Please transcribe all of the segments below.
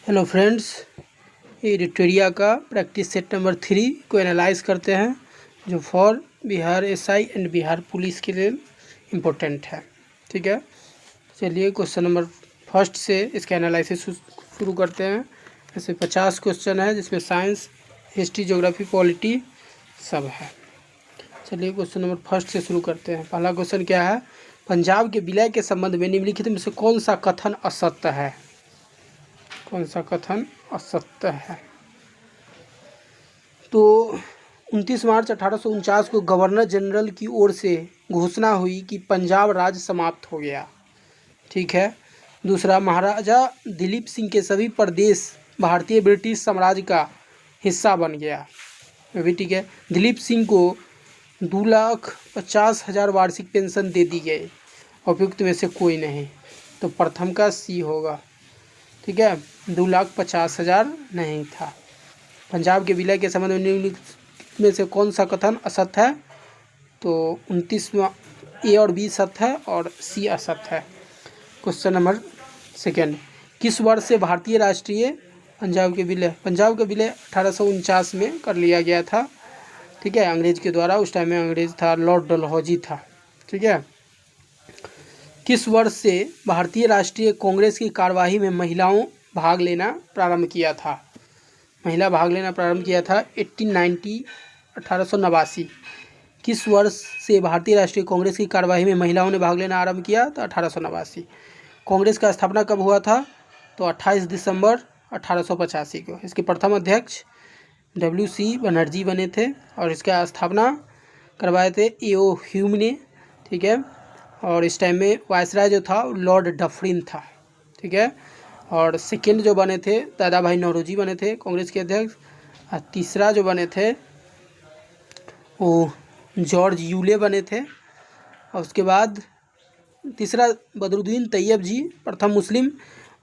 Hello friends, एडिटोरिया का practice set number 3 को analyse करते हैं, जो for Bihar SI and Bihar police के लिए इम्पोर्टेंट है। ठीक है, चलिए क्वेश्चन नंबर फर्स्ट से इसका एनालिसिस शुरू करते हैं। ऐसे 50 क्वेश्चन है, जिसमें साइंस, हिस्ट्री, ज्योग्राफी, पॉलिटी सब है। चलिए क्वेश्चन नंबर फर्स्ट से शुरू करते हैं। पहला क्वेश्चन क्या है? पंजाब के विलय के संबंध में निम्नलिखित में से कौन सा कथन असत्य है? कौन सा कथन असत्य है? तो 29 मार्च 1849 को गवर्नर जनरल की ओर से घोषणा हुई कि पंजाब राज्य समाप्त हो गया। ठीक है। दूसरा, महाराजा दिलीप सिंह के सभी प्रदेश भारतीय ब्रिटिश साम्राज्य का हिस्सा बन गया। भी ठीक है। दिलीप सिंह को 2,50,000 वार्षिक पेंशन दे दी गई। उपयुक्त में से कोई नहीं, तो प्रथम का सी होगा। ठीक है, 2,50,000 नहीं था। पंजाब के विलय के संबंध में निम्नलिखित में से कौन सा कथन असत्य है? तो 29वां ए और बी सत्य है और सी असत्य है। क्वेश्चन नंबर सेकेंड, किस वर्ष से भारतीय राष्ट्रीय पंजाब के विलय 1849 में कर लिया गया था। ठीक है, अंग्रेज के द्वारा। उस टाइम में अंग्रेज था, लॉर्ड डलहौजी था। ठीक है। किस वर्ष से भारतीय राष्ट्रीय कांग्रेस की कार्यवाही में महिलाओं भाग लेना प्रारंभ किया था? महिला भाग लेना प्रारंभ किया था 1889। किस वर्ष से भारतीय राष्ट्रीय कांग्रेस की कार्यवाही में महिलाओं ने भाग लेना आरंभ किया? तो 1889। कांग्रेस का स्थापना कब हुआ था? तो 28 दिसंबर 1885 को। इसके प्रथम अध्यक्ष WC बनर्जी बने थे और इसका स्थापना करवाए थे A.O. ह्यूम ने। ठीक है, और इस टाइम में वायसराय जो था लॉर्ड डफरिन था। ठीक है, और सेकेंड जो बने थे दादा भाई नौरोजी बने थे कांग्रेस के अध्यक्ष। और तीसरा जो बने थे वो जॉर्ज यूले बने थे। और उसके बाद तीसरा बदरुद्दीन तैयब जी, प्रथम मुस्लिम।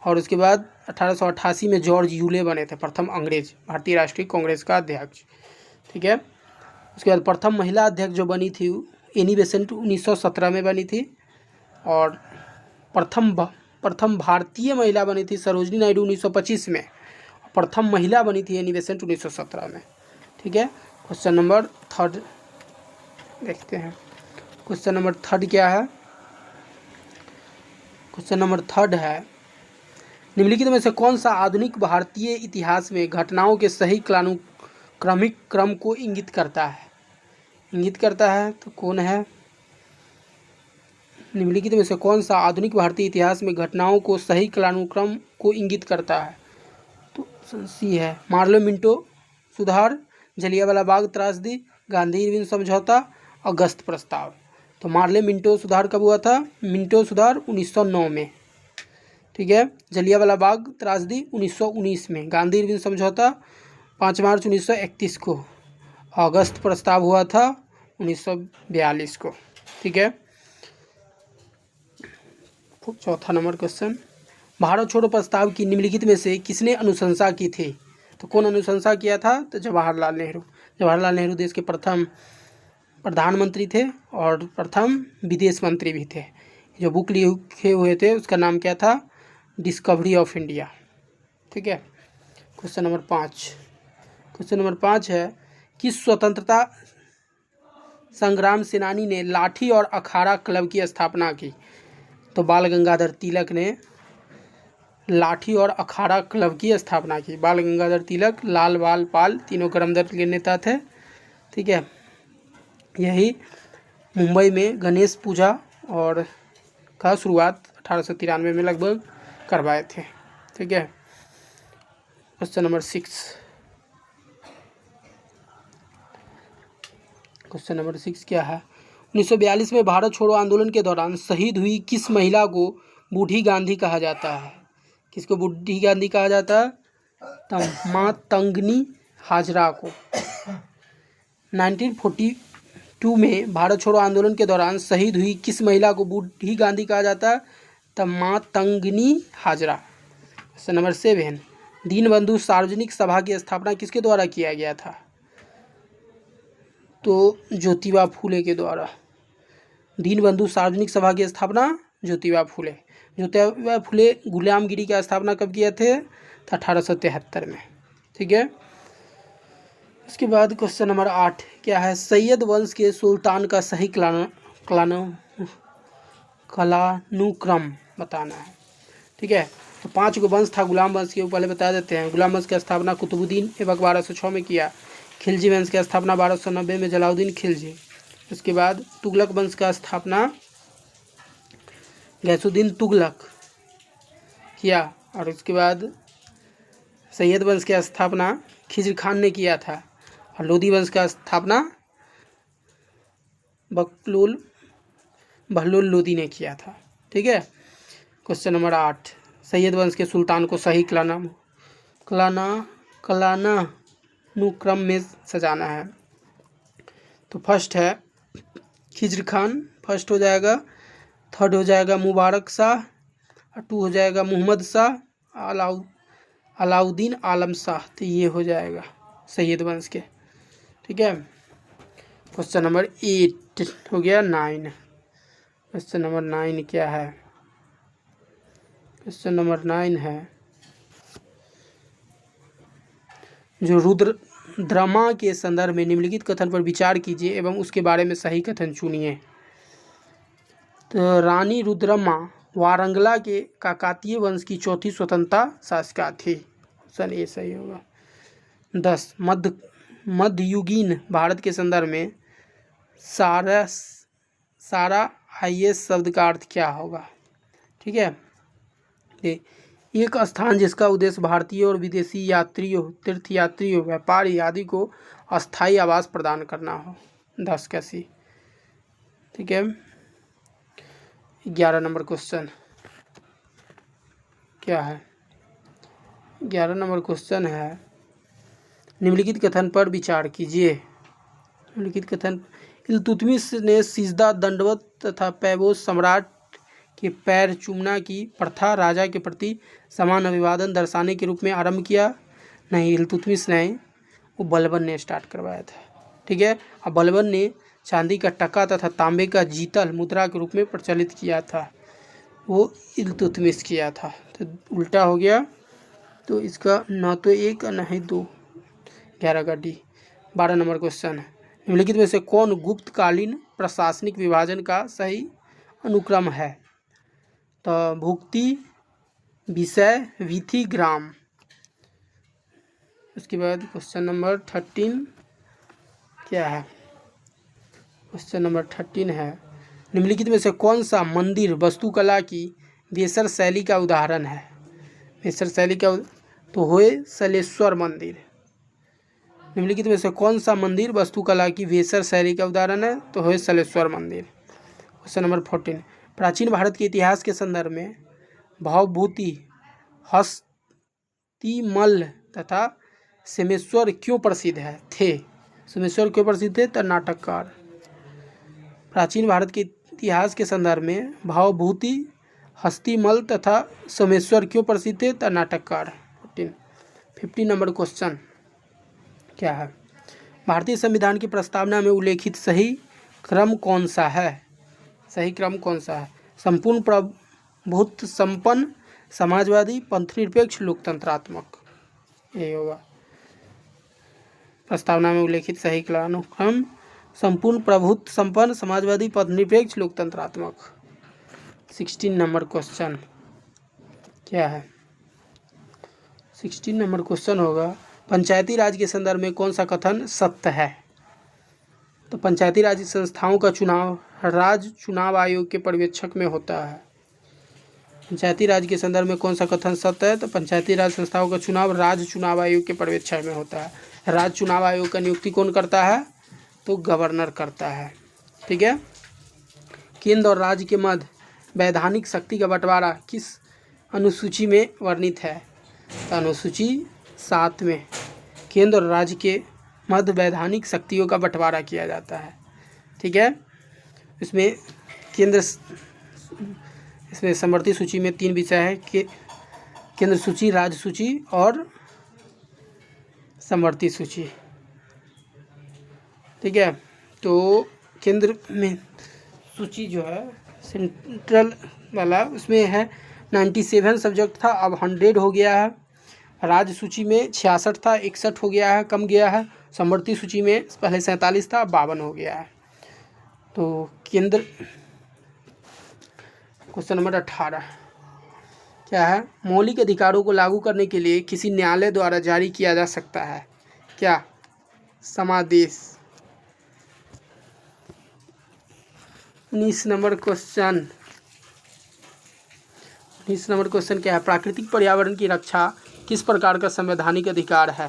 और उसके बाद 1888 में जॉर्ज यूले बने थे प्रथम अंग्रेज भारतीय राष्ट्रीय कांग्रेस का अध्यक्ष। ठीक है। उसके बाद प्रथम महिला अध्यक्ष जो बनी थी एनी बेसेंट 1917 में बनी थी। और प्रथम भारतीय महिला बनी थी सरोजनी नायडू 1925 में। प्रथम महिला बनी थी एनी बेसेंट 1917 में। ठीक है। क्वेश्चन नंबर थर्ड देखते हैं। क्वेश्चन नंबर थर्ड क्या है? क्वेश्चन नंबर थर्ड है, निम्नलिखित में से कौन सा आधुनिक भारतीय इतिहास में घटनाओं के सही क्रमिक क्रम को इंगित करता है? तो कौन है? निम्नलिखित में से कौन सा आधुनिक भारतीय इतिहास में घटनाओं को सही कालानुक्रम को इंगित करता है? तो सी है, मार्लो मिंटो सुधार, जलियांवाला बाग त्रासदी, गांधी इरविन समझौता, अगस्त प्रस्ताव। तो मार्ले मिंटो सुधार कब हुआ था? मिंटो सुधार 1909 में। ठीक है। जलियांवाला बाग त्रासदी 1919 में। गांधी इरविन समझौता 5 मार्च 1931 को। अगस्त प्रस्ताव हुआ था 1942 को। ठीक है। चौथा नंबर क्वेश्चन, भारत छोड़ो प्रस्ताव की निम्नलिखित में से किसने अनुशंसा की थी? तो कौन अनुशंसा किया था? तो जवाहरलाल नेहरू। जवाहरलाल नेहरू देश के प्रथम प्रधानमंत्री थे और प्रथम विदेश मंत्री भी थे। जो बुक लिखे हुए थे उसका नाम क्या था? Discovery of India. ठीक है। Question number 5। क्वेश्चन नंबर 5 है, किस स्वतंत्रता संग्राम सेनानी ने लाठी और अखाड़ा क्लब की स्थापना की? तो बाल गंगाधर तिलक ने लाठी और अखाड़ा क्लब की स्थापना की। बाल गंगाधर तिलक, लाल बाल पाल तीनों करमदल के नेता थे। ठीक है। यही मुंबई में गणेश पूजा और का शुरुआत 1893 में लगभग करवाए थे। ठीक है। Question number 6। क्वेश्चन नंबर 6 क्या है? 1942 में भारत छोड़ो आंदोलन के दौरान शहीद हुई किस महिला को बूढ़ी गांधी कहा जाता है? किसको बूढ़ी गांधी कहा जाता है? माँ तंगनी हाजरा को। 1942 में भारत छोड़ो आंदोलन के दौरान शहीद हुई किस महिला को बूढ़ी गांधी कहा जाता है? तब माँ तंगनी हाजरा। क्वेश्चन नंबर 7, दीनबंधु सार्वजनिक सभा की स्थापना किसके द्वारा किया गया था? तो ज्योतिबा फूले के द्वारा। दीनबंधु सार्वजनिक सभा की स्थापना ज्योतिबा फूले। ज्योतिबा फूले गुलामगिरी की स्थापना कब किए थे? था 1873 में। ठीक है। उसके बाद क्वेश्चन नंबर 8 क्या है, सैयद वंश के सुल्तान का सही कालानुक्रम बताना है। ठीक है। तो 5 गो वंश था गुलाम वंश के, पहले बता देते हैं। गुलाम वंश की स्थापना कुतुबुद्दीन ऐबक 1206 में किया। खिलजी वंश की स्थापना 1290 में जलालुद्दीन खिलजी। उसके बाद तुगलक वंश का स्थापना गैसुद्दीन तुगलक किया। और उसके बाद सैयद वंश की स्थापना खिज्र खान ने किया था। और लोदी वंश का स्थापना बहलुल लोदी ने किया था। ठीक है। क्वेश्चन नंबर 8 सैयद वंश के सुल्तान को सही कलानुक्रम में सजाना है। तो फर्स्ट है खिज्र खान, फर्स्ट हो जाएगा। थर्ड हो जाएगा मुबारक शाह, और 2 हो जाएगा मोहम्मद शाह, अलाउद्दीन आलम शाह। तो ये हो जाएगा सैयद वंश के। ठीक है। क्वेश्चन नंबर 8 हो गया। 9 क्वेश्चन नंबर 9 क्या है, क्वेश्चन नंबर 9 है जो रुद्रमा के संदर्भ में निम्नलिखित कथन पर विचार कीजिए एवं उसके बारे में सही कथन चुनिए। तो रानी रुद्रमा वारंगला के काकतीय वंश की चौथी स्वतंत्रता शासिका थी। ऑप्शन ए सही होगा। 10 मध्ययुगीन भारत के संदर्भ में सारा IS शब्द का अर्थ क्या होगा। ठीक है। एक स्थान जिसका उद्देश्य भारतीय और विदेशी यात्रियों, तीर्थयात्रियों, व्यापारी आदि को अस्थायी आवास प्रदान करना हो। 10 का सी। ठीक है। 11 नंबर क्वेश्चन क्या है, 11 नंबर क्वेश्चन है निम्नलिखित कथन पर विचार कीजिए। निम्नलिखित कथन, इल्तुतमिश ने सिजदा, दंडवत तथा पैबोस सम्राट के पैर चूमना की प्रथा राजा के प्रति समान अभिवादन दर्शाने के रूप में आरंभ किया। नहीं, इल्तुतमिश नहीं, वो बलबन ने स्टार्ट करवाया था। ठीक है। और बलबन ने चांदी का टका तथा तांबे का जीतल मुद्रा के रूप में प्रचलित किया था, वो इल्तुतमिश किया था। तो उल्टा हो गया। तो इसका न तो 1 न ही 2, 11 का डी। 12 नंबर क्वेश्चन है निम्नलिखित में से कौन गुप्तकालीन प्रशासनिक विभाजन का सही अनुक्रम है। तो भुक्ति, विषय, वीथी, ग्राम। उसके बाद क्वेश्चन नंबर 13 क्या है, क्वेश्चन नंबर 13 है निम्नलिखित में से कौन सा मंदिर वास्तुकला की वेसर शैली का उदाहरण है। वेसर शैली का तो होयसलेश्वर मंदिर। निम्नलिखित में से कौन सा मंदिर वास्तुकला की वेसर शैली का उदाहरण है। तो होयसलेश्वर मंदिर। क्वेश्चन नंबर 14 प्राचीन भारत के इतिहास के संदर्भ में भवभूति, हस्तिमल्ल तथा सोमेश्वर क्यों प्रसिद्ध थे। सोमेश्वर क्यों प्रसिद्ध थे। तो नाटककार। प्राचीन भारत के इतिहास के संदर्भ में भवभूति, हस्तिमल्ल तथा सोमेश्वर क्यों प्रसिद्ध थे। तो नाटककार। 15 नंबर क्वेश्चन क्या है, भारतीय संविधान की प्रस्तावना में उल्लेखित सही क्रम कौन सा है। सही क्रम कौन सा है। संपूर्ण प्रभुत्व संपन्न, समाजवादी, पंथनिरपेक्ष, लोकतंत्रात्मक। यही होगा प्रस्तावना में उल्लेखित सही क्रम। संपूर्ण प्रभुत्व संपन्न, समाजवादी, पंथनिरपेक्ष, लोकतंत्रात्मक। 16 नंबर क्वेश्चन क्या है, 16 नंबर क्वेश्चन होगा पंचायती राज के संदर्भ में कौन सा कथन सत्य है। तो पंचायती राज संस्थाओं का चुनाव राज्य चुनाव आयोग के पर्यवेक्षक में होता है। पंचायती राज के संदर्भ में कौन सा कथन सत्य है। तो पंचायती राज संस्थाओं का चुनाव राज्य चुनाव आयोग के पर्यवेक्षक में होता है। राज्य चुनाव आयोग का नियुक्ति कौन करता है। तो गवर्नर करता है। ठीक है। केंद्र और राज्य के मध्य वैधानिक शक्ति का बंटवारा किस अनुसूची में वर्णित है। तो अनुसूची 7 में केंद्र और राज्य के मध्य वैधानिक शक्तियों का बंटवारा किया जाता है। ठीक है। इसमें समवर्ती सूची में 3 विषय है कि केंद्र सूची, राज्य सूची और समवर्ती सूची। ठीक है। तो केंद्र में सूची जो है सेंट्रल वाला उसमें है 97 सब्जेक्ट था, अब 100 हो गया है। राज्य सूची में 66 था, 61 हो गया है, कम गया है। समवर्ती सूची में पहले 47 था, 52 हो गया है। तो केंद्र क्वेश्चन नंबर 18 क्या है? मौलिक अधिकारों को लागू करने के लिए किसी न्यायालय द्वारा जारी किया जा सकता है क्या? समादेश। 19 नंबर क्वेश्चन क्या है? प्राकृतिक पर्यावरण की रक्षा किस प्रकार का संवैधानिक अधिकार है?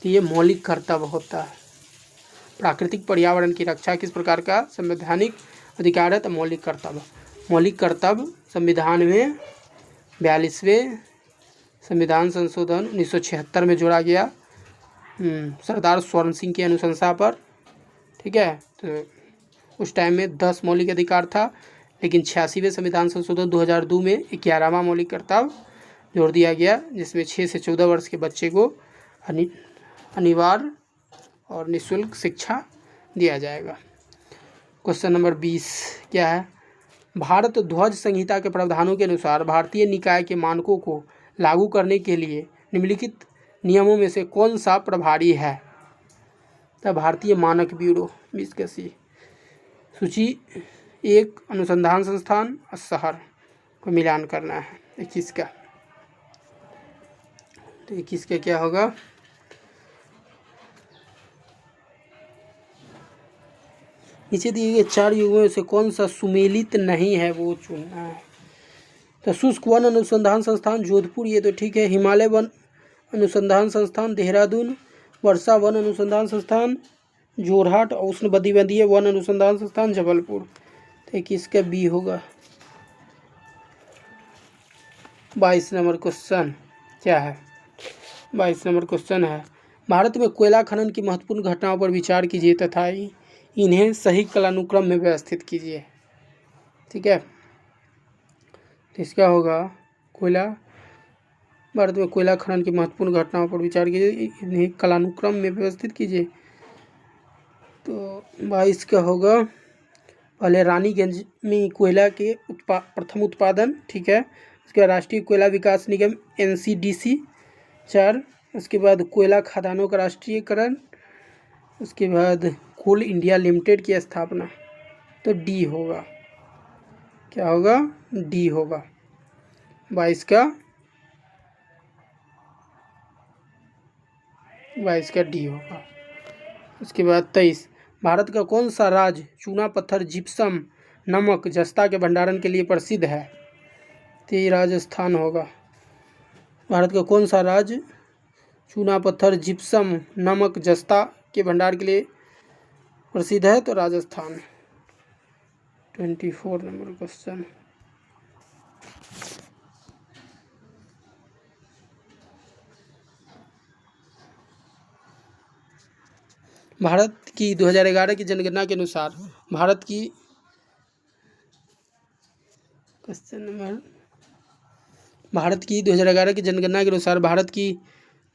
तो ये मौलिक कर्तव्य होता है। प्राकृतिक पर्यावरण की रक्षा किस प्रकार का संवैधानिक अधिकार है? तो मौलिक कर्तव्य संविधान में 42वें संविधान संशोधन 1976 में जोड़ा गया, सरदार स्वर्ण सिंह की अनुशंसा पर। ठीक है, तो उस टाइम में 10 मौलिक अधिकार था, लेकिन 86वें संविधान संशोधन 2002 में 11वां मौलिक कर्तव्य जोड़ दिया गया, जिसमें 6 से 14 वर्ष के बच्चे को अनिवार्य और निःशुल्क शिक्षा दिया जाएगा। क्वेश्चन नंबर 20 क्या है? भारत ध्वज संहिता के प्रावधानों के अनुसार भारतीय निकाय के मानकों को लागू करने के लिए निम्नलिखित नियमों में से कौन सा प्रभारी है? तब भारतीय मानक ब्यूरो 20 का सी। सूची 1 अनुसंधान संस्थान और शहर को मिलान करना है 21 का। तो 21 का क्या होगा? नीचे दिए गए 4 युगों में से कौन सा सुमेलित नहीं है वो चुनना है। तो शुष्क वन अनुसंधान संस्थान जोधपुर, ये तो ठीक है। हिमालय वन अनुसंधान संस्थान देहरादून, वर्षा वन अनुसंधान संस्थान जोरहाट और उष्णकटिबंधीय वन अनुसंधान संस्थान जबलपुर। तो 21 का बी होगा। 22 नंबर क्वेश्चन क्या है? 22 नंबर क्वेश्चन है, भारत में कोयला खनन की महत्वपूर्ण घटनाओं पर विचार कीजिए तथा इन्हें सही कालानुक्रम में व्यवस्थित कीजिए। ठीक है, तो इसका होगा भारत में कोयला खनन की महत्वपूर्ण घटनाओं पर विचार कीजिए, इन्हें कालानुक्रम में व्यवस्थित कीजिए। तो 22 का होगा, पहले रानीगंज में कोयला के प्रथम उत्पादन। ठीक है, उसके बाद राष्ट्रीय कोयला विकास निगम NCDC 4, उसके बाद कोयला खदानों का राष्ट्रीयकरण, उसके बाद कोल इंडिया लिमिटेड की स्थापना। तो डी होगा, क्या होगा? डी होगा 22 का डी होगा। उसके बाद 23, भारत का कौन सा राज्य चूना पत्थर, जिप्सम, नमक, जस्ता के भंडारण के लिए प्रसिद्ध है? तो ये राजस्थान होगा। भारत का कौन सा राज्य चूना पत्थर, जिप्सम, नमक, जस्ता के भंडार के लिए प्रसिद्ध है? तो राजस्थान। 24 नंबर क्वेश्चन, भारत की 2011 की जनगणना के अनुसार भारत की क्वेश्चन नंबर, भारत की 2011 की जनगणना के अनुसार भारत की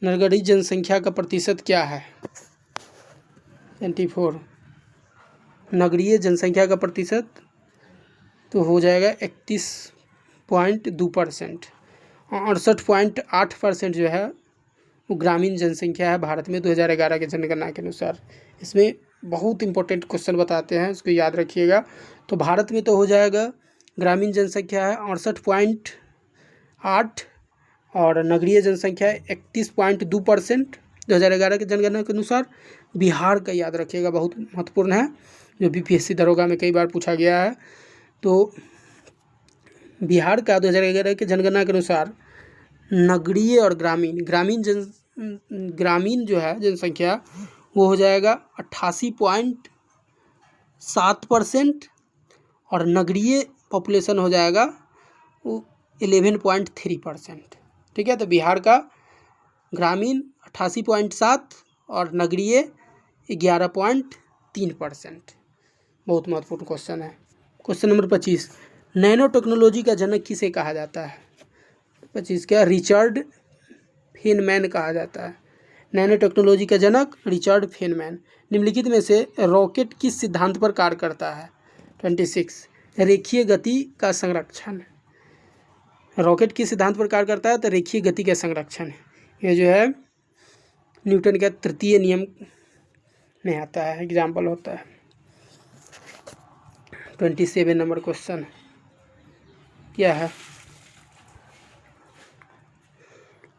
नगरीय जनसंख्या का प्रतिशत क्या है? 24 नगरीय जनसंख्या का प्रतिशत तो हो जाएगा 31.2%। 68.8% जो है वो ग्रामीण जनसंख्या है भारत में 2011 के जनगणना के अनुसार। इसमें बहुत इंपॉर्टेंट क्वेश्चन बताते हैं, इसको याद रखिएगा। तो भारत में तो हो जाएगा, ग्रामीण जनसंख्या है 68.8 और नगरीय जनसंख्या है 31.2% 2011 के जनगणना के अनुसार। बिहार का याद रखिएगा, बहुत महत्वपूर्ण है, जो BPSC दरोगा में कई बार पूछा गया है। तो बिहार का 2011 के जनगणना के अनुसार नगरीय और ग्रामीण जो है जनसंख्या वो हो जाएगा 88.7% और नगरीय पॉपुलेशन हो जाएगा वो 11.3%। ठीक है, तो बिहार का ग्रामीण 88.7 और नगरीय 11.3%। बहुत महत्वपूर्ण क्वेश्चन है। क्वेश्चन नंबर 25, नैनो टेक्नोलॉजी का जनक किसे कहा जाता है? 25 क्या? रिचर्ड फेनमैन कहा जाता है। नैनो टेक्नोलॉजी का जनक रिचर्ड फेनमैन। निम्नलिखित में से रॉकेट किस सिद्धांत पर कार्य करता है? 26 रेखीय गति का संरक्षण। रॉकेट किस सिद्धांत पर कार्य करता है? तो रेखीय गति का संरक्षण। ये जो है न्यूटन का तृतीय नियम में आता है, एग्जाम्पल होता है। 27 नंबर क्वेश्चन क्या है?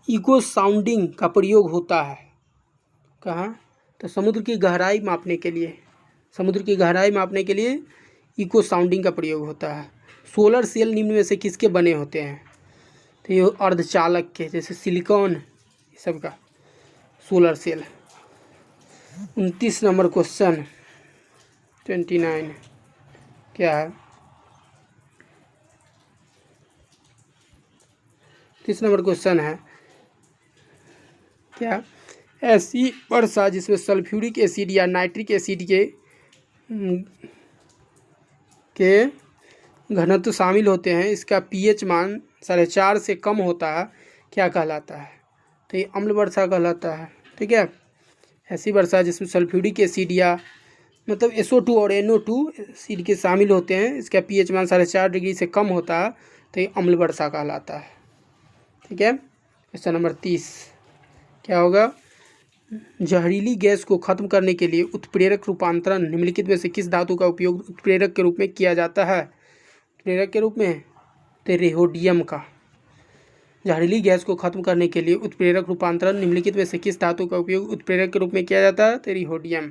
इको साउंडिंग का प्रयोग होता है कहाँ? तो समुद्र की गहराई मापने के लिए, समुद्र की गहराई मापने के लिए इको साउंडिंग का प्रयोग होता है। सोलर सेल निम्न में से किसके बने होते हैं? तो ये अर्धचालक के, जैसे सिलिकॉन, ये सब का सोलर सेल। 29 नंबर क्वेश्चन 29 क्या है? 30 नंबर क्वेश्चन है क्या? ऐसी वर्षा जिसमें सल्फ्यूरिक एसिड या नाइट्रिक एसिड के घनत्व शामिल होते हैं, इसका पीएच मान 4.5 से कम होता है, क्या कहलाता है? तो ये अम्ल वर्षा कहलाता है। ठीक है, ऐसी वर्षा जिसमें सल्फ्यूरिक एसिड या मतलब SO2 और NO2 एसिड के शामिल होते हैं, इसका पीएच मान 4.5 डिग्री से कम होता है, तो ये अम्ल वर्षा कहलाता है। ठीक है, क्वेश्चन नंबर 30 क्या होगा? जहरीली गैस को खत्म करने के लिए उत्प्रेरक रूपांतरण निम्नलिखित में से किस धातु का उपयोग उत्प्रेरक के रूप में किया जाता है? उत्प्रेरक के रूप में तो रेहोडियम का। जहरीली गैस को खत्म करने के लिए उत्प्रेरक रूपांतरण निम्नलिखित में से किस धातु का उपयोग उत्प्रेरक के रूप में किया जाता है? तो रेहोडियम।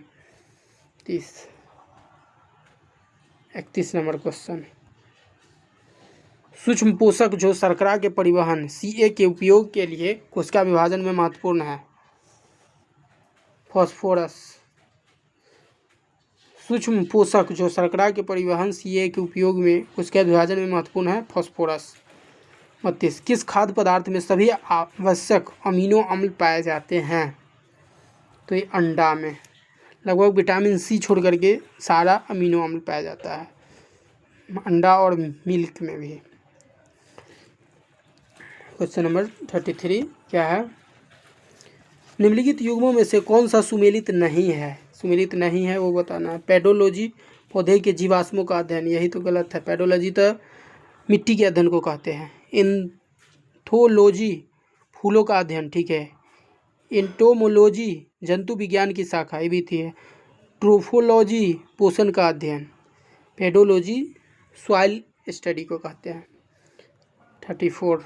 31 नंबर क्वेश्चन, सूक्ष्म पोषक जो शर्करा के परिवहन Ca के उपयोग के लिए कोशिका विभाजन में महत्वपूर्ण है? फॉस्फोरस। सूक्ष्म पोषक जो शर्करा के परिवहन Ca के उपयोग में कोशिका विभाजन में महत्वपूर्ण है? फॉस्फोरस। 32 किस खाद्य पदार्थ में सभी आवश्यक अमीनो अम्ल पाए जाते हैं? तो ये अंडा में लगभग विटामिन C छोड़ करके सारा अमीनो अम्ल पाया जाता है, अंडा और मिल्क में भी। क्वेश्चन नंबर 33 क्या है? निम्नलिखित युग्मों में से कौन सा सुमेलित नहीं है? सुमेलित नहीं है वो बताना है। पेडोलॉजी पौधे के जीवाश्मों का अध्ययन, यही तो गलत है। पेडोलॉजी तो मिट्टी के अध्ययन को कहते हैं। एंथोलॉजी फूलों का अध्ययन, ठीक है। एंटोमोलॉजी जंतु विज्ञान की शाखा, ये भी थी। ट्रोफोलॉजी पोषण का अध्ययन। पेडोलॉजी सॉइल स्टडी को कहते हैं। 34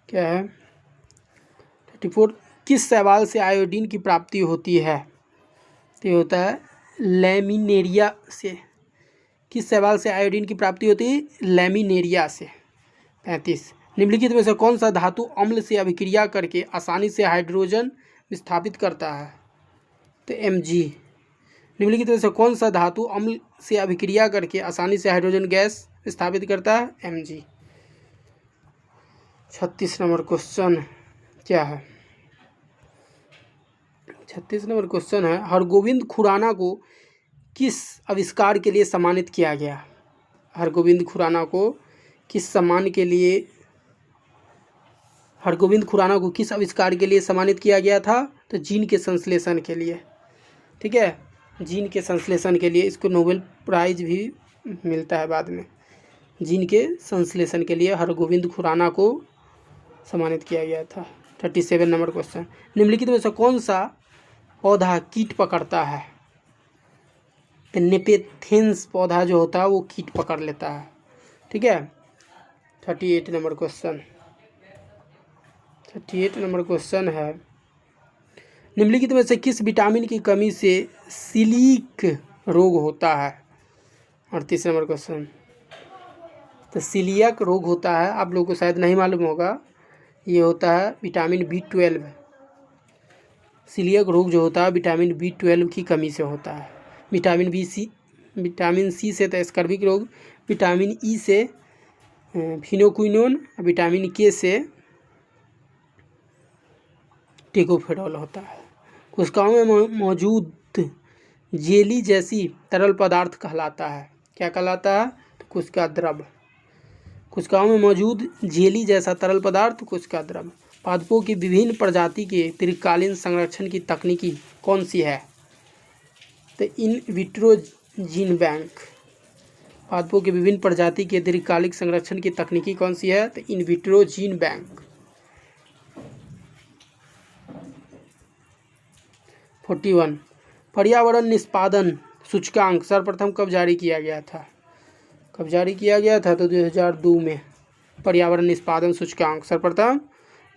क्या है? 34 किस शैवाल से आयोडीन की प्राप्ति होती है? तो ये होता है लैमिनेरिया से। किस शैवाल से आयोडीन की प्राप्ति होती है? लैमिनेरिया से। 35 निम्नलिखित में से कौन सा धातु अम्ल से अभिक्रिया करके आसानी से हाइड्रोजन विस्थापित करता है? तो Mg। निम्नलिखित में से कौन सा धातु अम्ल से अभिक्रिया करके आसानी से हाइड्रोजन गैस विस्थापित करता है? Mg। 36 नंबर क्वेश्चन क्या है? 36 नंबर क्वेश्चन है हरगोविंद खुराना को किस आविष्कार के लिए सम्मानित किया गया? हरगोविंद खुराना को किस सम्मान के लिए, हरगोविंद खुराना को किस आविष्कार के लिए सम्मानित किया गया था? तो जीन के संश्लेषण के लिए। ठीक है, जीन के संश्लेषण के लिए इसको नोबेल प्राइज भी मिलता है बाद में। जीन के संश्लेषण के लिए हरगोविंद खुराना को सम्मानित किया गया था। 37 नंबर क्वेश्चन निम्नलिखित में से कौन सा पौधा कीट पकड़ता है? तो नेपेथेंस पौधा जो होता है वो कीट पकड़ लेता है। ठीक है, 38 नंबर क्वेश्चन 38 नंबर क्वेश्चन है निम्नलिखित में से किस विटामिन की कमी से सीलिक रोग होता है? 38 नंबर क्वेश्चन, तो सीलियक रोग होता है, आप लोगों को शायद नहीं मालूम होगा, ये होता है विटामिन B12। सीलियक रोग जो होता है विटामिन B12 की कमी से होता है। विटामिन C से तो स्कर्विक रोग, विटामिन E से फिनोक्विनोन, विटामिन K से टिकोफेरॉल होता है। कोशिकाओं में मौजूद जेली जैसी तरल पदार्थ कहलाता है, क्या कहलाता है? तो कोशिका द्रव। कोशिकाओं में मौजूद जेली जैसा तरल पदार्थ कोशिका द्रव। पादपों की विभिन्न प्रजाति के दीर्घकालीन संरक्षण की तकनीकी कौन सी है? तो इन विट्रो जीन बैंक। पादपों के विभिन्न प्रजाति के दीर्घकालिक संरक्षण की तकनीकी कौन सी है? तो इन विट्रो जीन बैंक। 41 पर्यावरण निष्पादन सूचकांक सर्वप्रथम कब जारी किया गया था? कब जारी किया गया था? तो 2002 में पर्यावरण निष्पादन सूचकांक सर्वप्रथम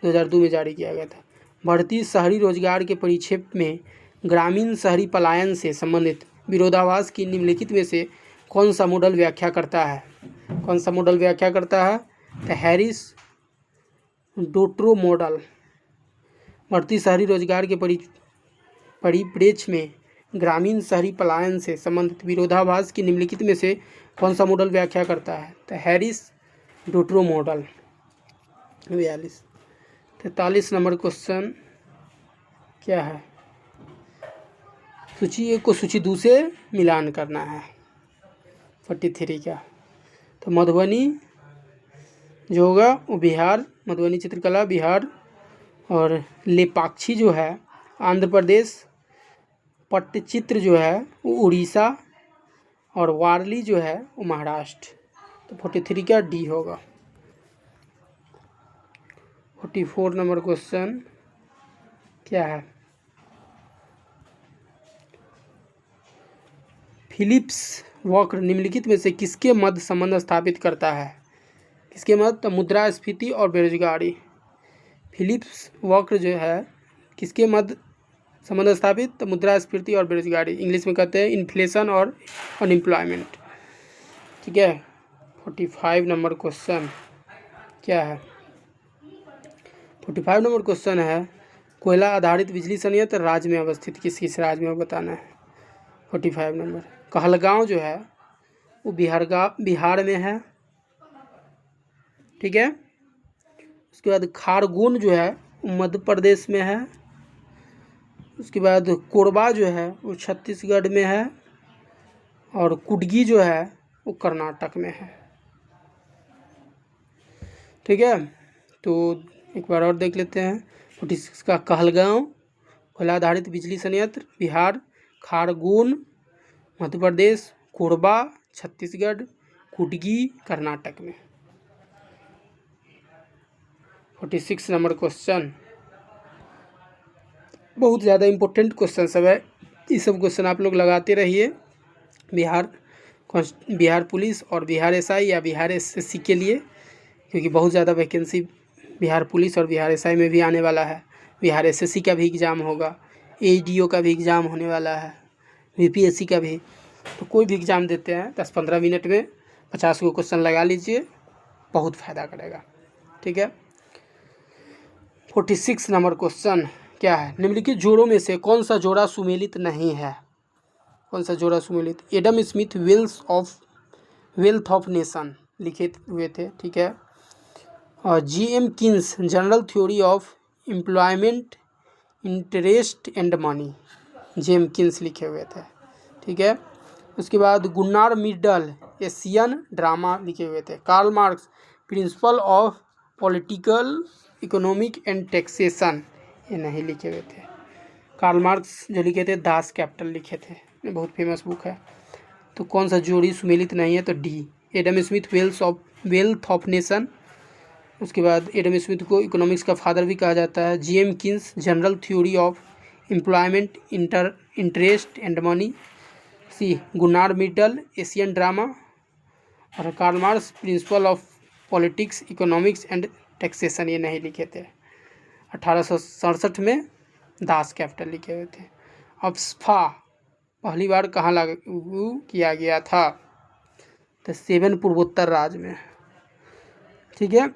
2002 में जारी किया गया था। बढ़ती शहरी रोजगार के परिप्रेक्ष्य में ग्रामीण शहरी पलायन से संबंधित विरोधाभास की निम्नलिखित में से कौन सा मॉडल व्याख्या करता है? कौन सा मॉडल व्याख्या करता है? तो हैरिस डोट्रो मॉडल। बढ़ती शहरी रोजगार के परिप्रेक्ष्य में ग्रामीण शहरी पलायन से संबंधित विरोधाभास की निम्नलिखित में से कौन सा मॉडल व्याख्या करता है? तो हैरिस डोट्रो मॉडल। 43 नंबर क्वेश्चन क्या है? सूची 1 को सूची 2 से मिलान करना है। 43 का तो मधुबनी जो होगा वो बिहार, मधुबनी चित्रकला बिहार, और लेपाक्षी जो है आंध्र प्रदेश, पट्टचित्र जो है वो उड़ीसा, और वारली जो है वो महाराष्ट्र। तो 43 का डी होगा। 44 नंबर क्वेश्चन क्या है? फिलिप्स वक्र निम्नलिखित में से किसके मध्य संबंध स्थापित करता है? किसके मध्य? तो मुद्रास्फीति और बेरोजगारी। फिलिप्स वक्र जो है किसके मध्य संबंध स्थापित? तो मुद्रास्फीति और बेरोजगारी, इंग्लिश में कहते हैं इन्फ्लेशन और अनएम्प्लॉयमेंट। ठीक है। 45 नंबर क्वेश्चन क्या है? 45 नंबर क्वेश्चन है कोयला आधारित बिजली संयंत्र राज्य में अवस्थित किस राज्य में बताना है? 45 नंबर कहलगांव जो है वो बिहार में है। ठीक है। उसके बाद खारगोन जो है वो मध्य प्रदेश में है। उसके बाद कोरबा जो है वो छत्तीसगढ़ में है, और कुडगी जो है वो कर्नाटक में है। ठीक है। तो एक बार और देख लेते हैं। 46 का कहलगांव कोयला आधारित बिजली संयंत्र बिहार, खारगोन मध्य प्रदेश, कोरबा छत्तीसगढ़, कुडगी कर्नाटक में। 46 नंबर क्वेश्चन बहुत ज़्यादा इम्पोर्टेंट क्वेश्चन सब है। ये सब क्वेश्चन आप लोग लगाते रहिए बिहार पुलिस और बिहार एसआई या बिहार एसएससी के लिए, क्योंकि बहुत ज़्यादा वैकेंसी बिहार पुलिस और बिहार एसआई में भी आने वाला है। बिहार एसएससी का भी एग्ज़ाम होगा, एडीओ का भी एग्ज़ाम होने वाला है, बीपीएससी का भी। तो कोई भी एग्ज़ाम देते हैं 10-15 मिनट में 50 को क्वेश्चन लगा लीजिए, बहुत फ़ायदा करेगा। ठीक है। 46 नंबर क्वेश्चन क्या है? निम्नलिखित जोड़ों में से कौन सा जोड़ा सुमेलित नहीं है? कौन सा जोड़ा सुमेलित? Adam Smith Wealth of Nation लिखे हुए थे। ठीक है। और GM Keynes General Theory of Employment Interest and Money, JM Keynes लिखे हुए थे। ठीक है। उसके बाद गुन्नार मिडल एशियन ड्रामा लिखे हुए थे। Karl Marx principal of political economic and taxation, ये नहीं लिखे हुए थे। कार्ल मार्क्स जो लिखे थे दास कैपिटल लिखे थे, ये बहुत फेमस बुक है। तो कौन सा जोड़ी सुमेलित नहीं है? तो D Adam Smith Wealth of Nation. उसके बाद एडम स्मिथ को इकोनॉमिक्स का फादर भी कहा जाता है। GM Keynes General Theory of Employment Interest and Money. C Gunnar Myrdal Asian Drama, और Karl Marx principal of Politics Economics and taxation, ये नहीं लिखे थे। 1867 में दास कैपिटल लिखे हुए थे। अफ्स्पा पहली बार कहाँ लागू किया गया था? तो 7 पूर्वोत्तर राज्य में। ठीक है।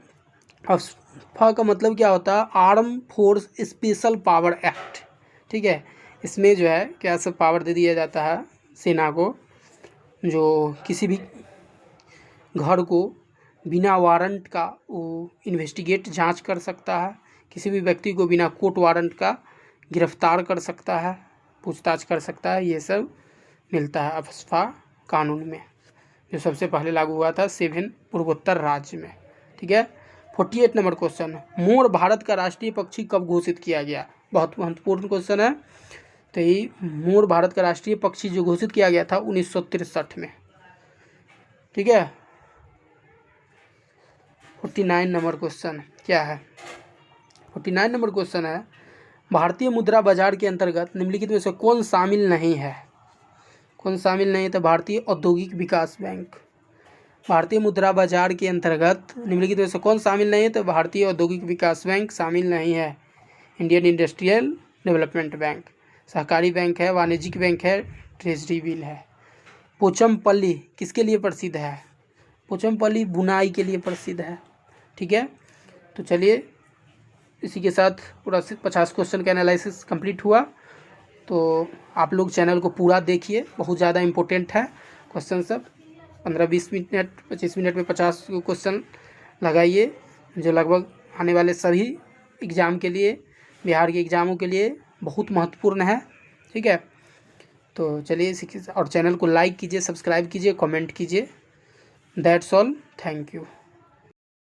अफ्स्पा का मतलब क्या होता है? Arm force special power act. ठीक है। इसमें जो है क्या सब पावर दे दिया जाता है सेना को, जो किसी भी घर को बिना वारंट का वो इन्वेस्टिगेट जांच कर सकता है, किसी भी व्यक्ति को बिना कोर्ट वारंट का गिरफ्तार कर सकता है, पूछताछ कर सकता है। ये सब मिलता है अफ्स्पा कानून में, जो सबसे पहले लागू हुआ था 7 पूर्वोत्तर राज्य में। ठीक है। 48 नंबर क्वेश्चन, मोर भारत का राष्ट्रीय पक्षी कब घोषित किया गया? बहुत महत्वपूर्ण क्वेश्चन है। तो ये मोर भारत का राष्ट्रीय पक्षी जो घोषित किया गया था 1963 में। ठीक है। 49 नंबर क्वेश्चन क्या है? 49 नंबर क्वेश्चन है, भारतीय मुद्रा बाजार के अंतर्गत निम्नलिखित में से कौन शामिल नहीं है? कौन शामिल नहीं है? तो भारतीय औद्योगिक विकास बैंक। भारतीय मुद्रा बाजार के अंतर्गत निम्नलिखित में से कौन शामिल नहीं है? तो भारतीय औद्योगिक विकास बैंक शामिल नहीं है। इंडियन इंडस्ट्रियल डेवलपमेंट बैंक सहकारी बैंक है, वाणिज्यिक बैंक है, ट्रेजरी बिल है। पोचमपल्ली किसके लिए प्रसिद्ध है? पोचमपल्ली बुनाई के लिए प्रसिद्ध है। ठीक है, तो चलिए इसी के साथ पूरा 50 क्वेश्चन का एनालिसिस कंप्लीट हुआ। तो आप लोग चैनल को पूरा देखिए, बहुत ज़्यादा इम्पोर्टेंट है क्वेश्चन सब। 15-20 मिनट 25 मिनट में 50 क्वेश्चन लगाइए, जो लगभग आने वाले सभी एग्ज़ाम के लिए, बिहार के एग्ज़ामों के लिए बहुत महत्वपूर्ण है। ठीक है, तो चलिए इसी के और चैनल को लाइक कीजिए, सब्सक्राइब कीजिए, कमेंट कीजिए। That's all, thank you.